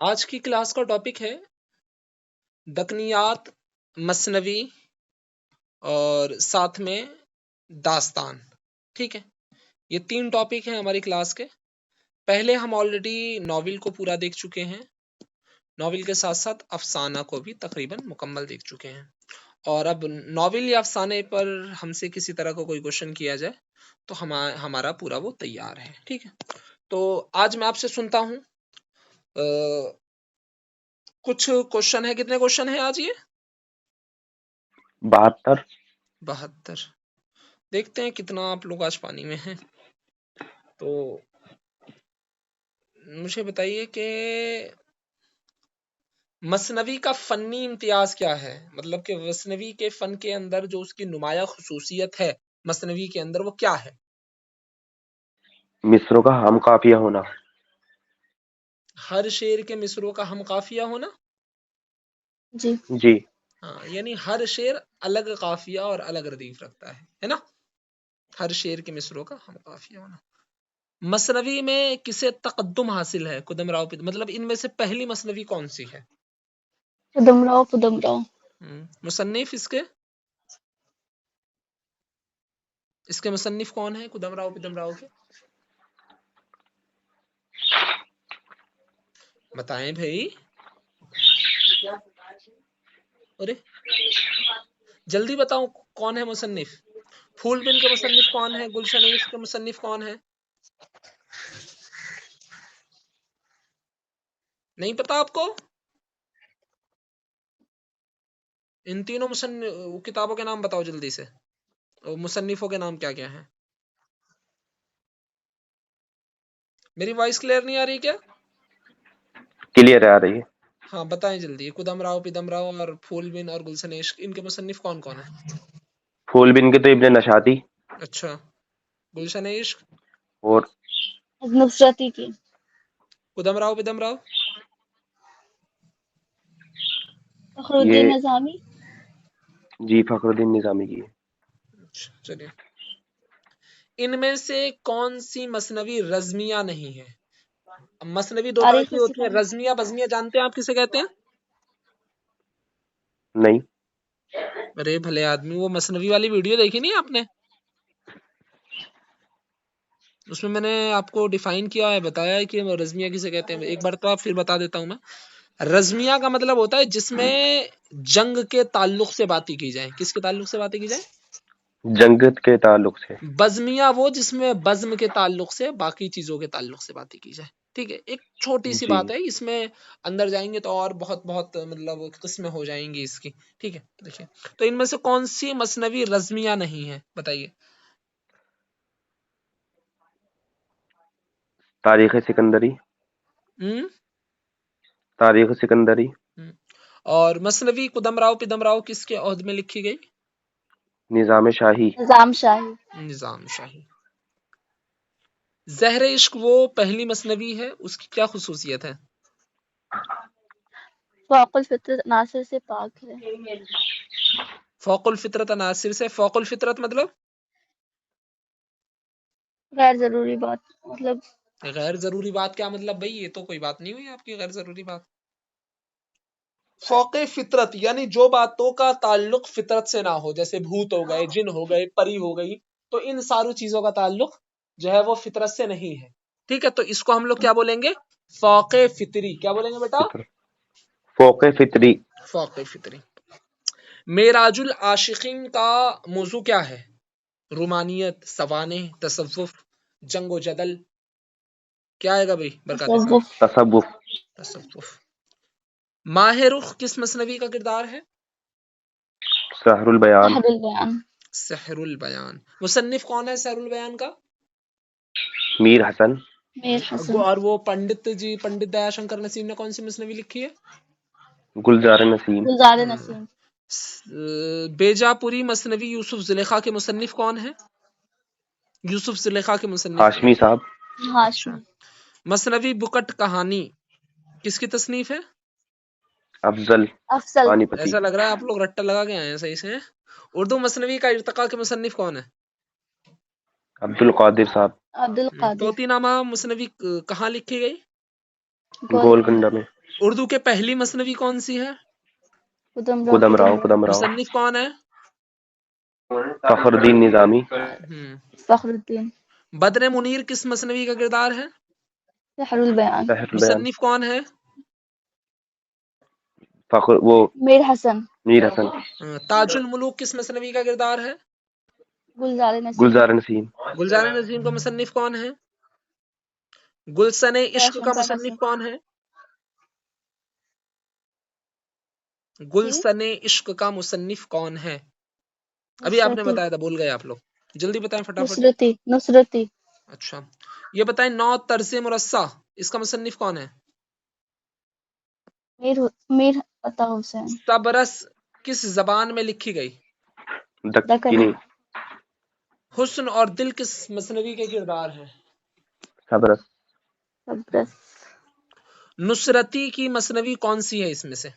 आज की क्लास का टॉपिक है दकनियात, मसनवी और साथ में दास्तान। ठीक है, ये 3 टॉपिक हैं हमारी क्लास के। पहले हम ऑलरेडी नॉवेल को पूरा देख चुके हैं, नॉवेल के साथ साथ अफसाना को भी तकरीबन मुकम्मल देख चुके हैं। और अब नॉवेल या अफसाने पर हमसे किसी तरह का कोई क्वेश्चन किया जाए तो हमारा पूरा वो तैयार है। ठीक है, तो आज मैं आपसे सुनता हूँ कुछ क्वेश्चन है। कितने क्वेश्चन है आज? ये 72। 72। देखते हैं कितना आप लोग आज पानी में हैं। तो मुझे बताइए कि मसनवी का फन्नी इम्तियाज क्या है, मतलब कि मसनवी के फन के अंदर जो उसकी नुमाया खुसूसियत है मसनवी के अंदर, वो क्या है? मिस्रों का हम काफिया होना। हर शेर के मिसरों का हम काफिया होना। जी जी। हाँ, यानी हर शेर अलग काफिया और अलग रदीफ रखता है ना। हर शेर के मिसरों का हम काफिया होना। मसनवी में किसे तकद्दुम हासिल है? कुदम राव, मतलब इनमें से पहली मसनवी कौन सी है? पुदमराव। मुसन्निफ इसके मुसन्निफ कौन है कुदम राव के? बताएं भाई, अरे जल्दी बताओ कौन है मुसन्निफ। फूलबिन के मुसन्निफ कौन है? गुलशन इश्क के मुसन्निफ कौन है? नहीं पता आपको? इन तीनों किताबों के नाम बताओ जल्दी से, और मुसन्निफों के नाम क्या क्या हैं। मेरी वॉइस क्लियर नहीं आ रही क्या? क्लियर आ रही है। हाँ बताएं जल्दी। कुदम राव, पिदम राव और फूलबिन और गुलशन इश्क, इनके मुसन्निफ कौन कौन है? फूलबिन के तो इब्ने नशाती अच्छा, गुलशन इश्क, और नुसरती की। कुदम राव, पिदम राव। ये फखरुद्दीन निजामी। जी फखरुद्दीन निजामी की है। चलिए, इनमें से कौन सी मसनवी रज़मिया नहीं है? मसनवी दो तरह तारीख की होती है, सिकंदर। रज़मिया बज़मिया। जानते हैं आप किसे कहते हैं? नहीं। अरे भले आदमी, वो मसनवी वाली वीडियो देखी नहीं आपने? उसमें मैंने आपको डिफाइन किया है, बताया है कि रज़मिया किसे कहते हैं। एक बार तो आप फिर बता देता हूं मैं। रज़मिया का मतलब होता है जिसमें जंग के ताल्लुक से बातें की जाए। किसके ताल्लुक से बातें की जाए? जंगत के ताल्लुक से। बज़मिया वो जिसमें बज़्म के ताल्लुक से, बाकी चीजों के ताल्लुक से बातें की जाए। ठीक है, एक छोटी सी जी। बात है, इसमें अंदर जाएंगे तो और बहुत बहुत मतलब किस्में हो जाएंगी इसकी। ठीक है, देखिए, तो इनमें से कौन सी मसनवी रज़मिया नहीं है, बताइए। तारीख सिकंदरी। हम्म तारीख सिकंदरी। हम्म। और मसनवी कुदम राव, पिदम राव किसके ओहद में लिखी गई? निजाम शाही। निजाम शाही। निजाम शाही। ज़हर इश्क वो पहली मसनवी है, उसकी क्या खुसूसियत है? फ़ौक़ुल फितरत नासिर से पाक है। फ़ौक़ुल फितरत अनासिर से। फ़ौक़ुल फितरत मतलब गैर जरूरी बात, मतलब गैर जरूरी बात। क्या मतलब भाई? ये तो कोई बात नहीं हुई आपकी गैर जरूरी बात। फौके फितरत यानी जो बातों का ताल्लुक फितरत से ना हो, जैसे भूत हो गए, जिन हो गए, परी हो गई, तो इन सारी चीजों का ताल्लुक जो है वो फितरत से नहीं है। ठीक है, तो इसको हम लोग क्या बोलेंगे? फौके फितरी। क्या बोलेंगे बेटा? फितर। फोके फितरी। फौके फितरी। मेराजुल आशिकीन का मौजू क्या है? रूमानियत, सवाने, तसव्वुफ, जंगो जदल। क्या आएगा भाई बरकाती साहब? तसव्वुफ। तसव्वुफ। तसव्वुफ। माहे रुख किस मसनवी का किरदार है? सहरुल बयान। तहरुल बयान। सहरुल बयान। मुसन्निफ कौन है सहरुल बयान का? मीर हसन। मीर हसन। और वो पंडित जी, पंडित दयाशंकर नसीम ने कौन सी मसनवी लिखी है? गुलजार नसीम। गुलजार नसीम। बेजापुरी मसनवी यूसुफ जुलेखा के मुसन्निफ कौन है? यूसुफ जुलेखा के मुसन्निफ कौन हाशमी है? साहब। अच्छा। हाशमी। मसनवी बुकट कहानी किसकी तसनीफ है? अफजल अफजल। पानीपति। ऐसा लग रहा है आप लोग रट्टा लगा के आए हैं सही से। उर्दू मसनवी का इर्तका के मुसन्निफ कौन है? अब्दुल कादिर साहब। अब्दुल कादिर। तोतीनामा मसनवी कहाँ लिखी गई? गोलकुंडा में। उर्दू के पहली मसनवी कौन सी है? खुदम राव मुसन्निफ कौन है? फखरुद्दीन निजामी फखरुद्दीन। बद्र मुनीर किस मसनवी का किरदार है? सहरुल बयान। सहरुल बयान मुसन्निफ कौन है? फखर वो मीर हसन। ताजुल मुलूक किस मसनवी का किरदार है? गुलजार नसीम। गुलजार नसीम का मुसन्निफ कौन है? गुलशन इश्क का मुसन्निफ कौन है? गुलशन इश्क का मुसन्निफ कौन है? अभी आपने बताया था, भूल गए आप लोग, जल्दी बताएं फटाफट। नुसरती। अच्छा, ये बताएं नौ तर्ज मुरस्सा, इसका मुसन्निफ कौन है? मीर अता हुसैन। सबरस किस जबान में लिखी गई? दक्कनी। हुस्न और दिल किस मसनवी के किरदार हैं? सबरस। नुसरती की मसनवी कौन सी है इसमें से?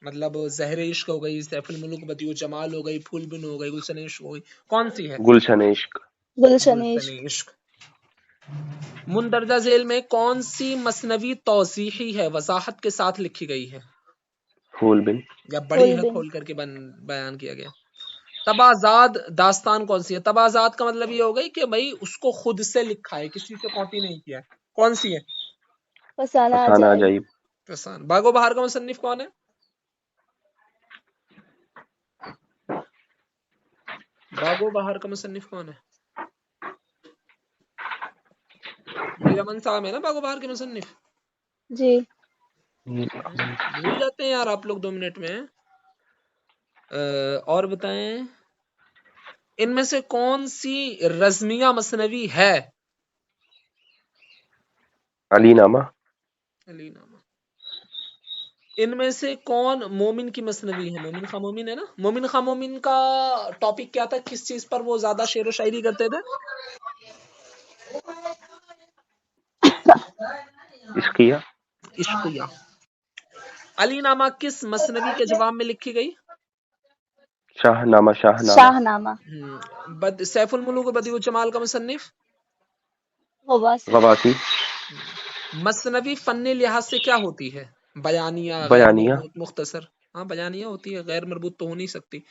मतलब ज़हर इश्क हो गई, सैफुल मुलूक बदिउ जमाल हो गई, फूल बिन हो गई, गुलशन इश्क हो गई, कौन सी है? गुलशन इश्क। मुंदरजा झेल में कौन सी मसनवी तौज़ीही है, वजाहत के साथ लिखी गई है? फूल बिन। या बड़ी है खोल करके बयान किया गया? तबाजाद दास्तान कौन सी है? तबाजाद का मतलब ये हो गई कि भाई उसको खुद से लिखा है, किसी से कॉपी नहीं किया है, कौन सी है? फसाना अजाइब। बागो बहार का मुसन्निफ कौन है? बागो बहार का मुसन्निफ कौन है? मीर अमन साहब है ना बागो बहार के मुसन्निफ जी। भूल जाते हैं यार आप लोग 2 मिनट में। और बताएं इनमें से कौन सी रज़मिया मसनवी है? अलीनामा। इनमें से कौन मोमिन की मसनवी है? मोमिन खां मोमिन है ना। मोमिन खां मोमिन का टॉपिक क्या था, किस चीज पर वो ज्यादा शेर व शायरी करते थे? इश्किया। अलीनामा किस मसनवी के जवाब में लिखी गई? शाहनामा। सैफुल मुलूक बदिउ जमाल का मुसन्निफ? गवासी। मसनवी फन्ने लिहाज से क्या होती है? बयानिया, गैर मरबूत, मुख्तसर। हाँ बयानिया होती है, गैर मरबूत तो हो नहीं सकती,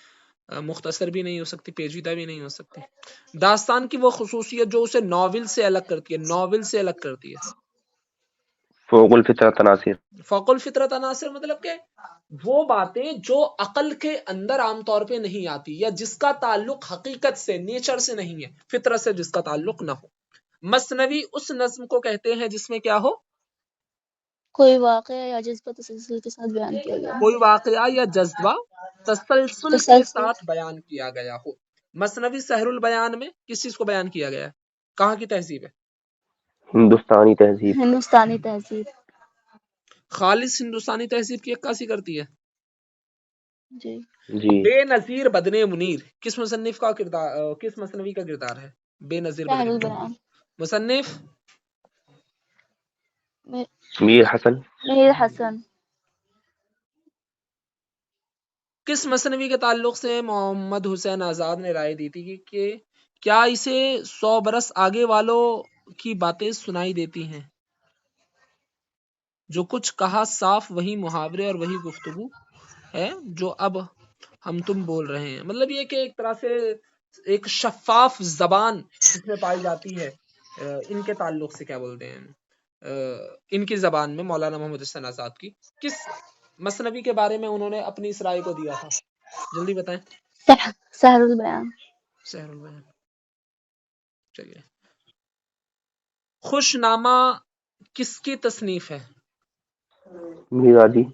मुख्तसर भी नहीं हो सकती, पेचीदा भी नहीं हो सकती। दास्तान की वो खुसूसियत जो उसे नॉवेल से अलग करती है, फौकुल फितरत अनासिर। फौकुल फितरत अनासिर मतलब के वो बातें जो अकल के अंदर आमतौर पे नहीं आती, या जिसका ताल्लुक हकीकत से, नेचर से नहीं है, फितरत से जिसका ताल्लुक ना हो। मसनवी उस नज्म को कहते हैं जिसमें क्या हो? कोई वाक़या या जज्बा तसलसल के साथ बयान किया गया। कोई वाक़या या जज्बा तसलसल के साथ बयान किया गया हो। मसनवी सहरुल बयान में किस चीज को बयान किया गया है? कहाँ की तहजीब है? हिंदुस्तानी तहजीब। खालिस हिंदुस्तानी तहजीब की अक्कासी करती है। जी। बेनजीर बदने मुनीर किस मुसन्निफ का किरदार, किस मसनवी का किरदार है? बेनजीर बदने मुनीर। मुसन्निफ? मीर हसन। किस मसनवी के ताल्लुक से मोहम्मद हुसैन आजाद ने राय दी थी कि क्या इसे 100 बरस आगे वालों की बातें सुनाई देती हैं? जो कुछ कहा साफ वही मुहावरे और वही गुफ्तगू है जो अब हम तुम बोल रहे हैं। मतलब ये कि एक तरह से एक शफाफ जबान इसमें पाई जाती है। इनके ताल्लुक से क्या बोलते हैं, इनकी जबान में मौलाना मोहम्मद हुसैन आजाद की किस मसनवी के बारे में उन्होंने अपनी इस राय को दिया था? जल्दी बताएं। सहरुल बयान। चलिए, खुशनामा किसकी तसनीफ है? मीराजी।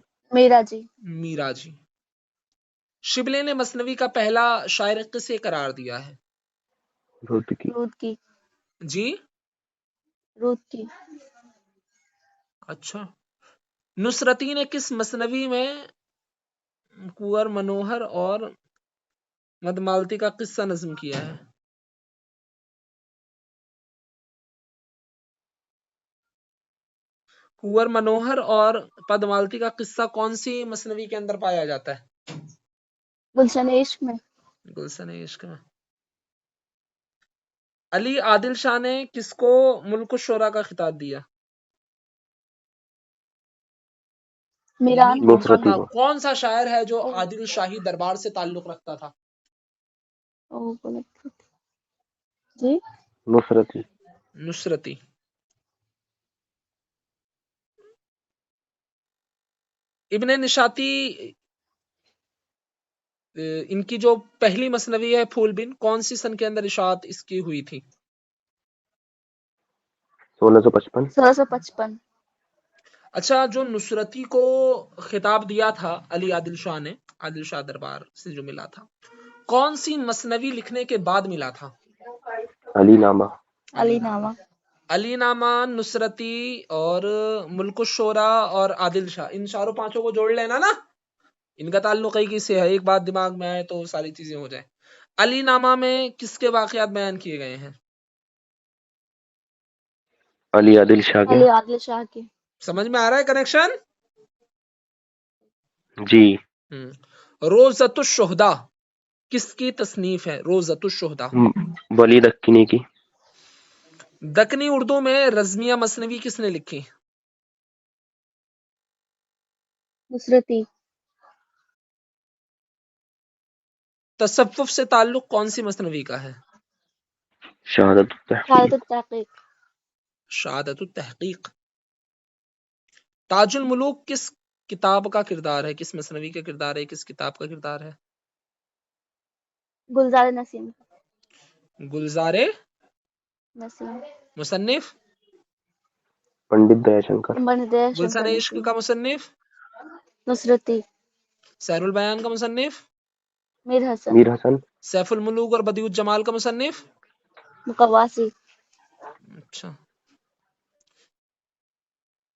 शिबली ने मसनवी का पहला शायर किसे करार दिया है? रूद की। अच्छा। नुसरती ने किस मसनवी में कुंवर मनोहर और मदमालती का किस्सा नज्म किया है? कुंवर मनोहर और पदमालती का किस्सा कौन सी मसनवी के अंदर पाया जाता है? गुलशन इश्क में। अली आदिल शाह ने किसको मुल्क शुरा का खिताब दिया? मीरान नुसरती हाँ, को। कौन सा शायर है जो आदिल शाही दरबार से ताल्लुक रखता था? जी नुसरती। नुसरती। इब्ने निशाती इनकी जो पहली मसनवी है फूलबिन, कौन सी सन के अंदर इशात इसकी हुई थी? 1655। 1655। अच्छा, जो नुसरती को खिताब दिया था अली आदिल शाह ने, आदिल शाह दरबार से जो मिला था, कौन सी मसनवी लिखने के बाद मिला था? अलीनामा। अलीनामा। अलीनामा, नुसरती और मुल्कुश शोरा और आदिल शाह, इन चारों पांचों को जोड़ लेना ना, इनका ताल्लुक है किससे है, एक बात दिमाग में आए तो सारी चीजें हो जाए। अलीनामा में किसके वाकयात बयान किए गए हैं? अली आदिल शाह के। अली आदिल शाह के। समझ में आ रहा है कनेक्शन? जी। रोज़तुश शुहदा किसकी तसनीफ है? रोज़तुश शुहदा। वली दक्किनी की। दक्कनी उर्दू में रज़मिया मसनवी किसने लिखी? नुसरती। तसव्वुफ से ताल्लुक कौन सी मसनवी का है? शहादत तहकीक। तहकीक। शहादतुत तहकीक। ताजुल मुलूक किस किताब का किरदार है? किस मसनवी का किरदार है? किस किताब का किरदार है? गुलजार नसीम। गुलजारे नसीम। मुसन्निफ? पंडित दयाशंकर। गुलशन इश्क का मुसन्निफ? नुसरती। सहरुल बयान का मुसन्निफ? मीर हसन। मीर हसन। सैफुल मुलूक और बदिउत जमाल का मुसन्निफ? मुकव्वासी। अच्छा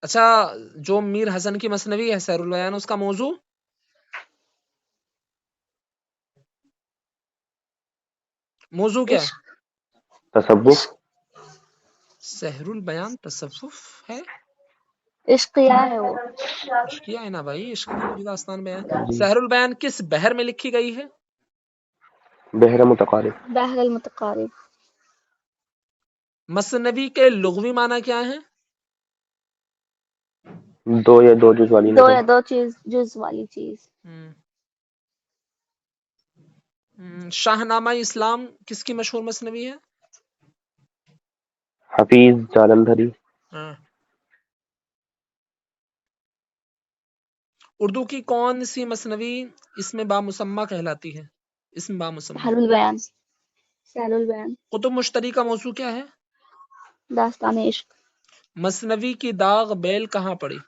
अच्छा, जो मीर हसन की मसनवी है सहरुल बयान, उसका मौजू? मौजू क्या है? तसव्वुफ। सहरुल बयान तसव्वुफ है? इश्किया है वो। इश्किया है ना भाई, इश्क की पूरी दास्तान बयान। सहरुल बयान किस बहर में लिखी गई है? बहर मुतकारिब। बहर अल मुतकारिब। मसनवी के लुग़वी माना क्या है? दो या दो जुज वाली दो या नज़म। दो चीज, जुज वाली चीज। शाहनामा इस्लाम किसकी मशहूर मसनवी है? हफीज जालंधरी। उर्दू की कौन सी मसनवी इसमें बामुसम्मा कहलाती है? इसमें बामुसम्मा। सहरुल बयान। सहरुल बयान। कुतुब मुश्तरी का मौजू क्या है? दास्तान इश्क। मसनवी की दाग बेल कहाँ पड़ी?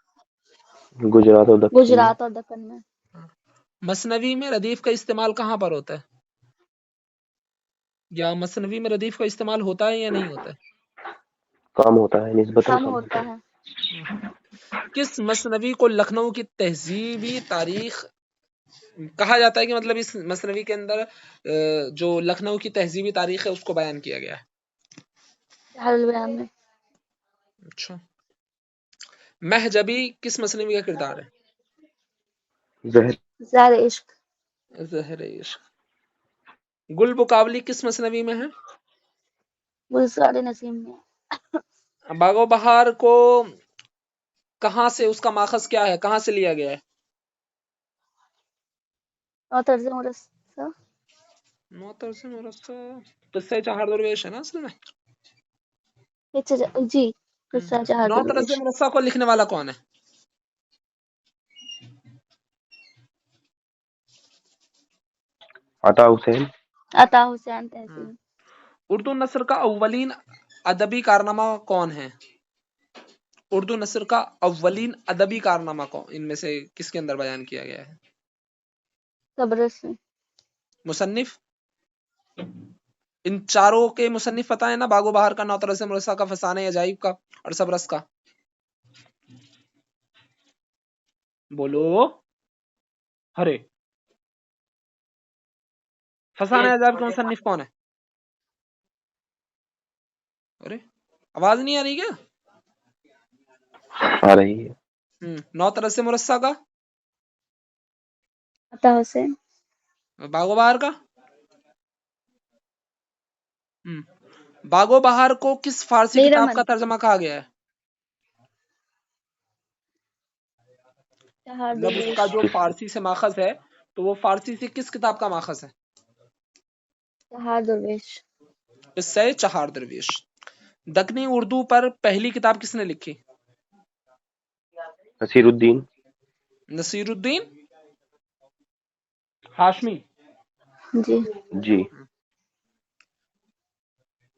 गुजरात और दक्कन। गुजरात और दक्कन में। मसनवी में रदीफ का इस्तेमाल कहाँ पर होता है? या मसनवी में रदीफ का इस्तेमाल होता है या नहीं होता है? कम होता है, निस्बतन कम होता है। किस मसनवी को लखनऊ की तहजीबी तारीख कहा जाता है कि मतलब इस मसनवी के अंदर जो लखनऊ की तहजीबी तारीख है उसको बयान किया गया है? सहरुल बयान में। अच्छा, महजबी किस मसनवी का किरदार है? ज़हर इश्क। ज़हर इश्क। गुल बुकावली किस मसनवी में है? गुलजार नसीम में। बागो बहार को कहाँ से, उसका माखज क्या है, कहाँ से लिया गया है? और तर्ज मुरस्सा। मोतर से मुरस्सा किस्सा चाहर दरवेश है ना असल में। जी, किस्सा चाहर नौ तरह से दरवेश। मुरस्सा को लिखने वाला कौन है? अता हुसैन। अता हुसैन तहसीन। उर्दू नस्र का अव्वलीन अदबी कारनामा कौन है? उर्दू नस्र का अव्वलीन अदबी कारनामा कौन, इनमें से किसके अंदर बयान किया गया है? तबरस में। मुसन्निफ? इन चारों के मुसन्निफ पता है ना? बागो बहार का, नौ तरह से मुरस्सा का, फसाने अजाइब का और सबरस का। बोलो। हरे फसाने अजाइब के मुसन्निफ कौन है? अरे आवाज नहीं आ रही क्या? आ रही है। नौ तरह से मुरस्सा का, अता हुसैन। बागो बहार का। बागो बहार को किस फारसी किताब का तर्जमा कहा गया है? चहार मतलब दरवेश। उसका जो फारसी से माखज है, तो वो फारसी से किस किताब का माखज है? चहार दरवेश। इससे चहार दरवेश। दक्कनी उर्दू पर पहली किताब किसने लिखी? नसीरुद्दीन। नसीरुद्दीन हाशमी। जी। जी।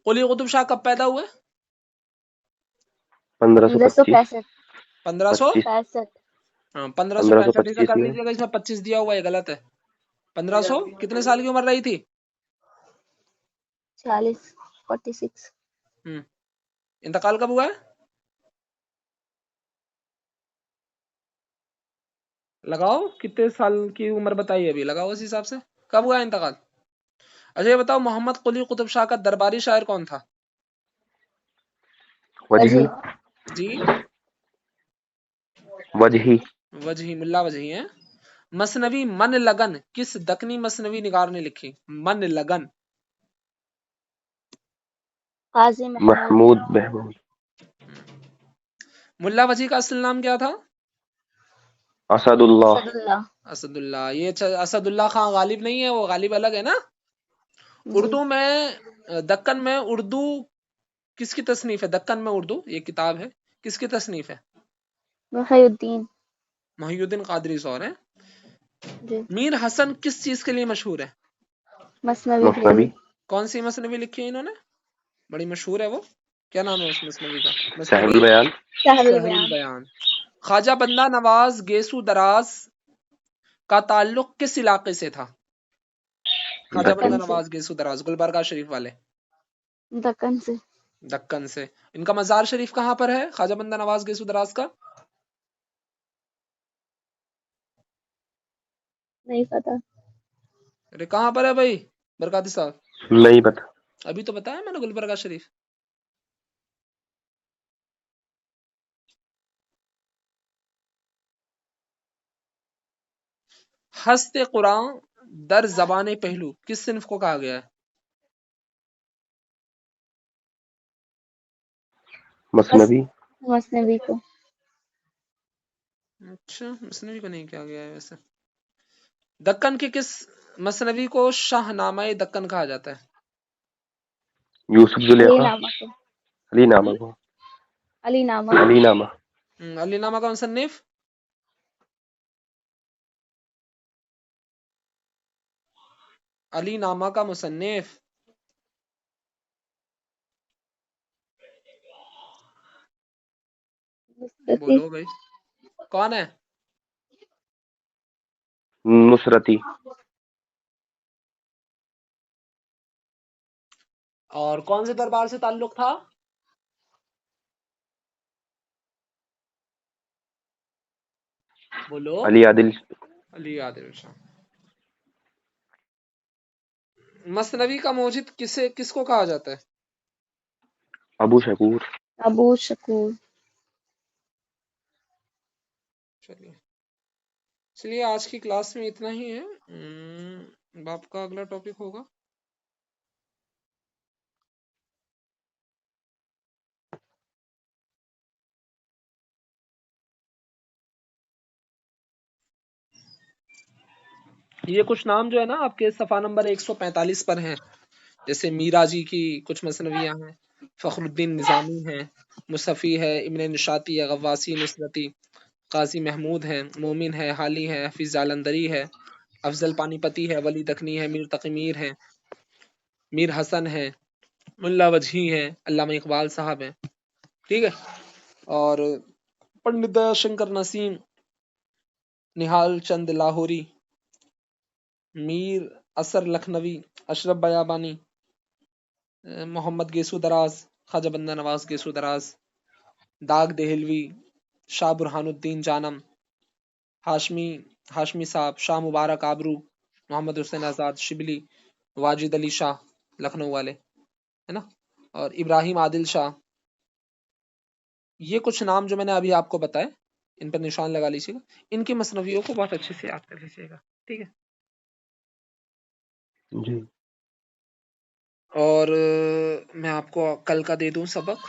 कुली कुतुब शाह कब पैदा हुए? 1525। 1565। 1500 हाँ 1565 इसे 1525 कर में। लीजिएगा, इसमें 25 दिया हुआ है, गलत है। 1500 कितने साल की उम्र रही थी? 46 46। इंतकाल कब हुआ है? लगाओ, कितने साल की उम्र बताइए, अभी लगाओ उस हिसाब से, कब हुआ है इंतकाल? अच्छा ये बताओ, मोहम्मद कुली कुतुब शाह का दरबारी शायर कौन था? वजही। जी वजही। वजही, मुल्ला वजही है। मसनवी मन लगन किस दक्कनी मसनवी निगार ने लिखी? मन लगन। काजी महमूद महमूद। मुल्ला वजही का असल नाम क्या था? असदुल्लाह। असदुल्ला। असदुल्ला। ये असदुल्ला खान गालिब नहीं है, वो गालिब अलग है ना। जी। उर्दू में दक्कन में उर्दू किसकी तसनीफ है? दक्कन में उर्दू ये किताब है, किसकी तसनीफ है? मुहय्युद्दीन। मोहिउद्दीन कादरी सौर है। जी। मीर हसन किस चीज के लिए मशहूर है? मसनवी के मसनवी। लिए। कौन सी मसनवी लिखी है इन्होंने? बड़ी मशहूर है वो, क्या नाम है उस मसनवी का? मसनवी सहरुल बयान। शहरुल शहरुल बयान। बयान। ख्वाजा बंदा नवाज गेसू दराज का ताल्लुक किस इलाके से था? ख्वाजा बंदा दक्कन से। नवाज गेसू दराज गुलबर्गा शरीफ वाले। दक्कन से। दक्कन से। इनका मजार शरीफ कहाँ पर है, ख्वाजा बंदा नवाज गेसू दराज का? नहीं पता। अरे कहाँ पर है भाई बरकाती साहब? नहीं पता। अभी तो बताया मैंने, गुलबर्गा शरीफ। हस्ते कुरान दर जबान पहलू किस सिन्फ को कहा गया है? मसनवी। मसनवी को। अच्छा, मसनवी को नहीं कहा गया है वैसे। दक्कन के किस मसनवी को शाहनामा दक्कन कहा जाता है? यूसुफ जुलेखा। अलीनामा को। अलीनामा को। अलीनामा। अलीनामा। अलीनामा का मुसन्निफ? अलीनामा का मुसन्निफ नुसरती। बोलो भाई, कौन है? नुसरती। और कौन से दरबार से ताल्लुक था? बोलो। अली आदिल। अली आदिल शाह। मसनवी का मौजिद किसको कहा जाता है? अबू शकूर। अबू शकूर। चलिए चलिए, आज की क्लास में इतना ही है। बाप का अगला टॉपिक होगा। ये कुछ नाम जो है ना आपके सफा नंबर 145 पर हैं, जैसे मीरा जी की कुछ मसनवियां हैं, फखरुद्दीन निजामी है, मुसफ़ी है, इब्न निशाती है, गवासी नुसरती, काजी महमूद है, मोमिन है, हाली है, हफीज जालंधरी है, अफजल पानीपती है, वली दखनी है, मीर तकीमीर है, मीर हसन है, मुल्ला वजही है, अल्लामा इकबाल साहब हैं, ठीक है। और पंडित दयाशंकर नसीम, निहाल चंद लाहौरी, मीर असर लखनवी, अशरफ बयाबानी, मोहम्मद गेसू दराज, ख्वाजा बंदा नवाज गेसू दराज, दाग देहलवी, शाह बुरहानुद्दीन जानम, हाशमी हाशमी साहब, शाह मुबारक आबरू, मोहम्मद हुसैन आज़ाद शिबली, वाजिद अली शाह लखनऊ वाले, है ना, और इब्राहिम आदिल शाह। ये कुछ नाम जो मैंने अभी आपको बताए, इन पर निशान लगा लीजिएगा, इनकी मसनवियों को बहुत अच्छे से याद कर लीजिएगा, ठीक है। जी। और मैं आपको कल का दे दूं सबक।